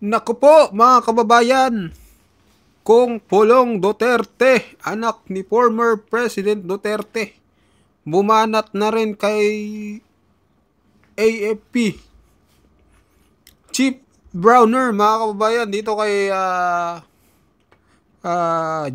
Naku po mga kababayan, kung Pulong Duterte, anak ni former President Duterte, bumanat na rin kay AFP Chief Browner mga kababayan dito kay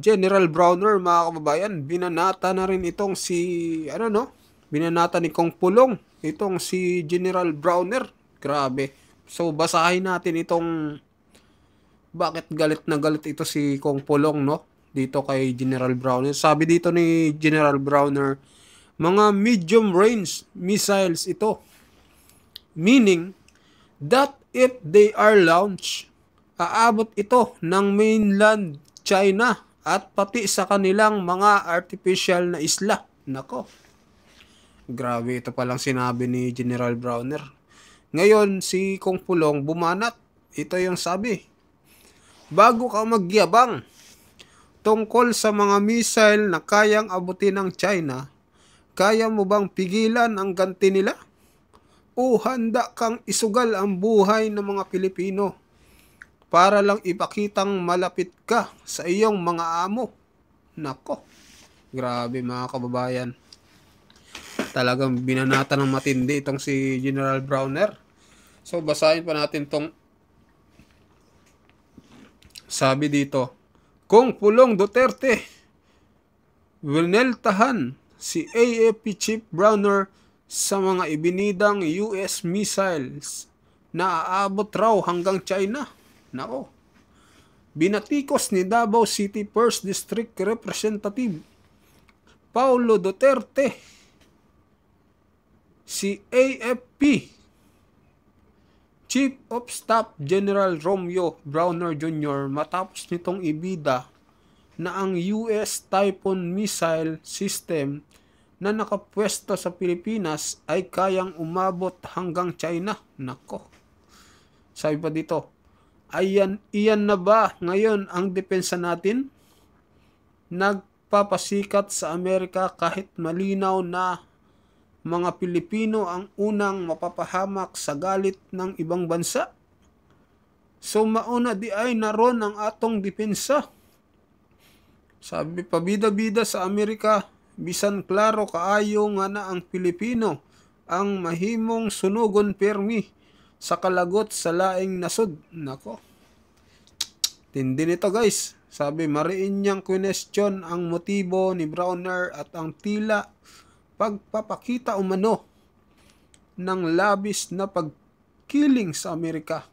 General Browner mga kababayan. Binanata na rin itong si binanata ni Kong Pulong itong si General Browner. Grabe. So basahin natin itong bakit galit na galit ito si Kong Pulong, no? Dito kay General Browner. Sabi dito ni General Browner, mga medium range missiles ito. Meaning that if they are launched, aabot ito ng mainland China at pati sa kanilang mga artificial na isla. Nako. Grabe, ito palang sinabi ni General Browner. Ngayon, si Kong Pulong bumanat. Ito yung sabi. Bago ka magyabang tungkol sa mga missile na kayang abutin ng China, kaya mo bang pigilan ang ganti nila? O handa kang isugal ang buhay ng mga Pilipino para lang ipakitang malapit ka sa iyong mga amo? Nako, grabe mga kababayan. Talagang binanata ng matindi itong si General Browner. So basahin pa natin tong sabi dito, kung Pulong Duterte, wineltahan si AFP Chief Browner sa mga ibinidang US missiles na aabot raw hanggang China. Nako. Binatikos ni Davao City 1st District Representative Paulo Duterte si AFP Chief of Staff General Romeo Browner Jr. matapos nitong ibida na ang US Typhoon missile system na nakapwesto sa Pilipinas ay kayang umabot hanggang China. Nako. Sabi pa dito, iyan na ba ngayon ang depensa natin? Nagpapasikat sa Amerika kahit malinaw na mga Pilipino ang unang mapapahamak sa galit ng ibang bansa. So mauna di ay naroon ang atong depensa. Sabi pa bida-bida sa Amerika, bisan klaro kaayo nga na ang Pilipino ang mahimong sunugon permi sa kalagot sa laing nasod. Nako. Tindi nito guys. Sabi mariin niyang question ang motibo ni Browner at ang tila pagpapakita umano ng labis na pagkiling sa Amerika.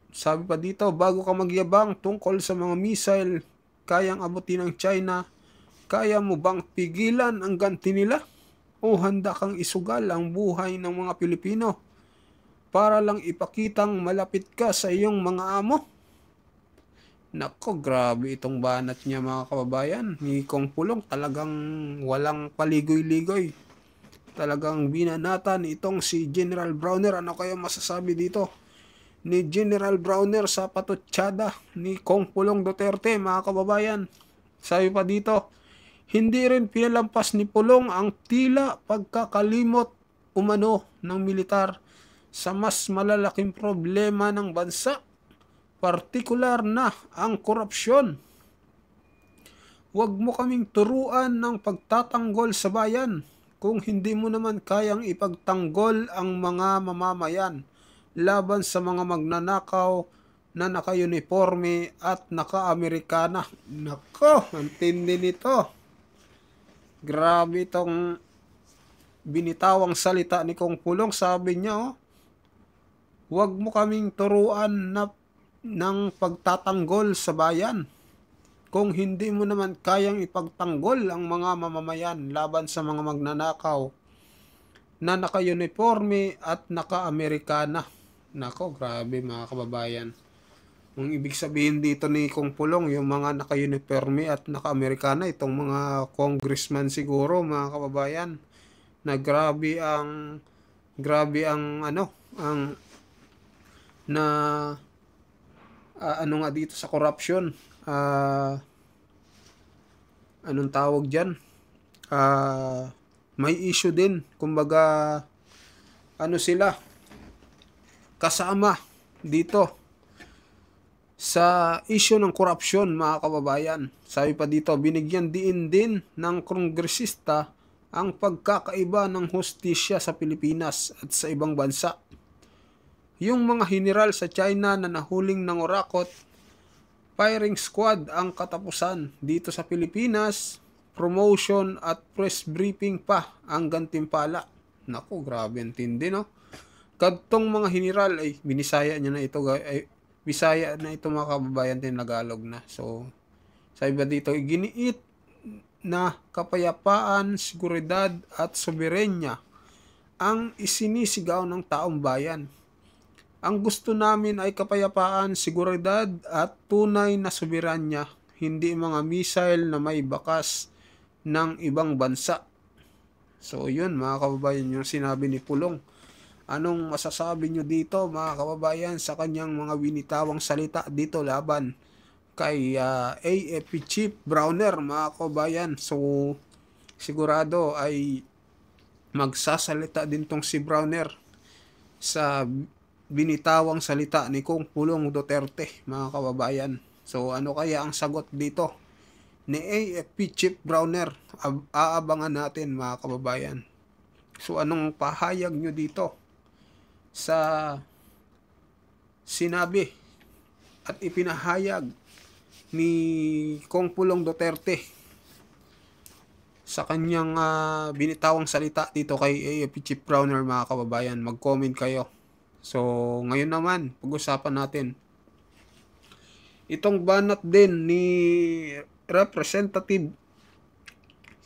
Sabi pa dito, bago ka magyabang tungkol sa mga missile kayang abutin ng China, kaya mo bang pigilan ang ganti nila? O handa kang isugal ang buhay ng mga Pilipino para lang ipakitang malapit ka sa iyong mga amo? Nako, grabe itong banat niya mga kababayan. Ni Kong Pulong talagang walang paligoy-ligoy. Talagang binanatan itong si General Browner. Ano kayo masasabi dito? Ni General Browner sa patutsada ni Kong Pulong Duterte mga kababayan. Sabi pa dito, hindi rin pinalampas ni Pulong ang tila pagkakalimot umano ng militar sa mas malalaking problema ng bansa. Partikular na ang korupsyon. Huwag mo kaming turuan ng pagtatanggol sa bayan kung hindi mo naman kayang ipagtanggol ang mga mamamayan laban sa mga magnanakaw na naka-uniforme at naka-Amerikana. Nako, ang tindi nito. Grabe itong binitawang salita ni Kong Pulong. Sabi niya, huwag mo kaming turuan ng pagtatanggol sa bayan kung hindi mo naman kayang ipagtanggol ang mga mamamayan laban sa mga magnanakaw na naka-uniforme at naka-Amerikana. Nako, grabe mga kababayan. Ang ibig sabihin dito ni Kong Pulong, yung mga naka-uniforme at naka-Amerikana, itong mga congressman siguro mga kababayan, na grabe ang ano nga dito sa corruption, anong tawag dyan, may issue din, kumbaga ano sila kasama dito sa issue ng korupsyon, mga kababayan. Sabi pa dito, binigyan diin din ng kongresista ang pagkakaiba ng hustisya sa Pilipinas at sa ibang bansa. Yung mga general sa China na nahuling ng urakot, firing squad ang katapusan. Dito sa Pilipinas, promotion at press briefing pa ang gantimpala. Naku, grabe ang tindi, no? Kadtong mga general ay binisaya niya na ito, ay Bisaya na ito, mga kababayan, tinagalog na. So, sa iba dito, giniit na kapayapaan, seguridad at soberenya ang isinisigaw ng taong bayan. Ang gusto namin ay kapayapaan, seguridad at tunay na soberanya, hindi mga missile na may bakas ng ibang bansa. So, yun, mga kababayan, yung sinabi ni Pulong. Anong masasabi nyo dito, mga kababayan, sa kanyang mga binitawang salita dito laban kay AFP Chief Browner, mga kababayan? So, sigurado ay magsasalita din tong si Browner sa binitawang salita ni Kong Pulong Duterte, mga kababayan. So, ano kaya ang sagot dito ni AFP Chief Browner? Aabangan natin, mga kababayan. So, anong pahayag nyo dito sa sinabi at ipinahayag ni Kong Pulong Duterte sa kanyang binitawang salita dito kay AFP Chief Browner, mga kababayan? Mag-comment kayo. So, ngayon naman, pag-usapan natin itong banat din ni Representative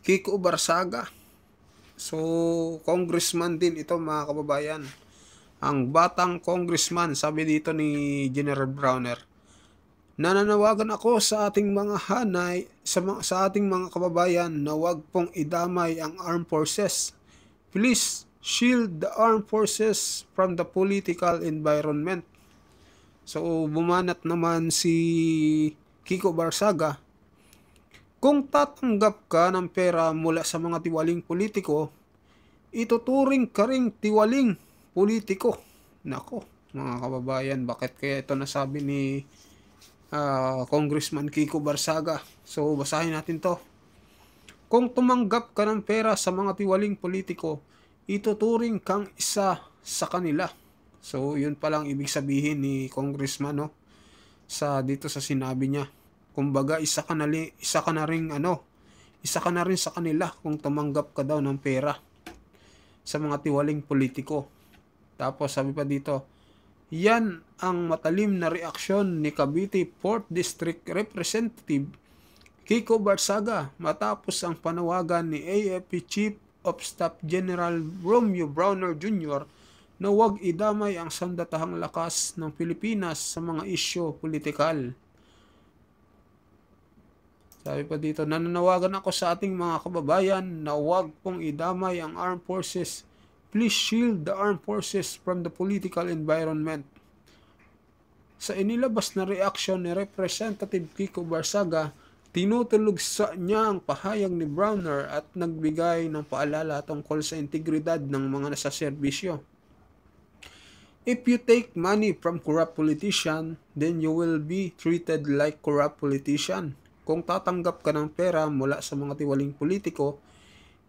Kiko Barsaga. So, congressman din ito, mga kababayan. Ang batang congressman, sabi dito ni General Browner, nananawagan ako sa ating mga hanay, sa ating mga kababayan na wag pong idamay ang armed forces. Please shield the armed forces from the political environment. So, bumanat naman si Kiko Barsaga, kung tatanggap ka ng pera mula sa mga tiwaling politiko, ituturing ka ring tiwaling politiko. Nako, mga kababayan, bakit kaya ito nasabi ni Congressman Kiko Barsaga? So, basahin natin to. Kung tumanggap ka ng pera sa mga tiwaling politiko, ituturing kang isa sa kanila. So, yun palang ibig sabihin ni Congressman, no? Dito sa sinabi niya. Kumbaga, isa ka na rin sa kanila kung tumanggap ka daw ng pera sa mga tiwaling politiko. Tapos sabi pa dito, yan ang matalim na reaksyon ni Cavite 4th District Representative Kiko Barsaga matapos ang panawagan ni AFP Chief of Staff General Romeo Browner Jr. na huwag idamay ang sandatahang lakas ng Pilipinas sa mga isyu politikal. Sabi pa dito, nananawagan ako sa ating mga kababayan na huwag pong idamay ang armed forces. Please shield the armed forces from the political environment. Sa inilabas na reaksyon ni Representative Kiko Barsaga, tinutulog sa niya ang pahayag ni Browner at nagbigay ng paalala tungkol sa integridad ng mga nasaserbisyo. If you take money from corrupt politician, then you will be treated like corrupt politician. Kung tatanggap ka ng pera mula sa mga tiwaling politiko,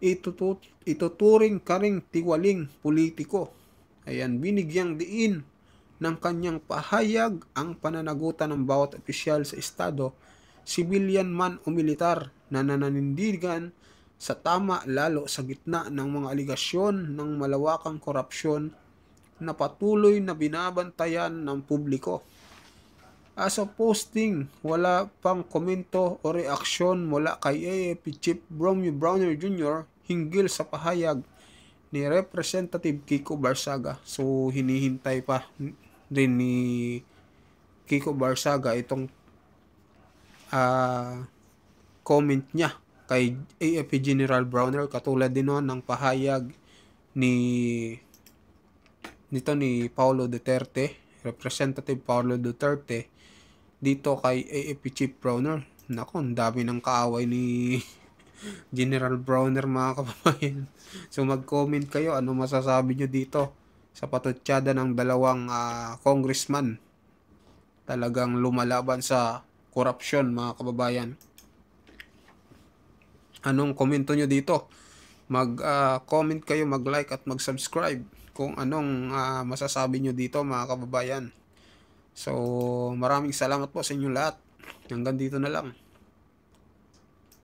ituturing ka ring tiwaling politiko. Ayan, binigyang diin ng kanyang pahayag ang pananagutan ng bawat opisyal sa Estado, sibilyan man o militar, na nananindigan sa tama lalo sa gitna ng mga aligasyon ng malawakang korupsyon na patuloy na binabantayan ng publiko. As of posting, wala pang komento o reaksyon mula kay AFP Chief Romeo Browner Jr. hinggil sa pahayag ni Representative Kiko Barsaga. So, hinihintay pa din ni Kiko Barsaga itong comment niya kay AFP General Browner, katulad din noon ng pahayag ni Paulo Duterte, Representative Paulo Duterte, dito kay AFP Chief Browner. Naku, ang dami ng kaaway ni General Browner, mga kababayan. So, mag-comment kayo, ano masasabi nyo dito sa patutsada ng dalawang congressman. talagang lumalaban sa korupsyon, mga kababayan. Anong komento nyo dito? Mag-comment kayo, mag-like at mag-subscribe kung anong masasabi nyo dito, mga kababayan. So, maraming salamat po sa inyong lahat. Hanggang dito na lang.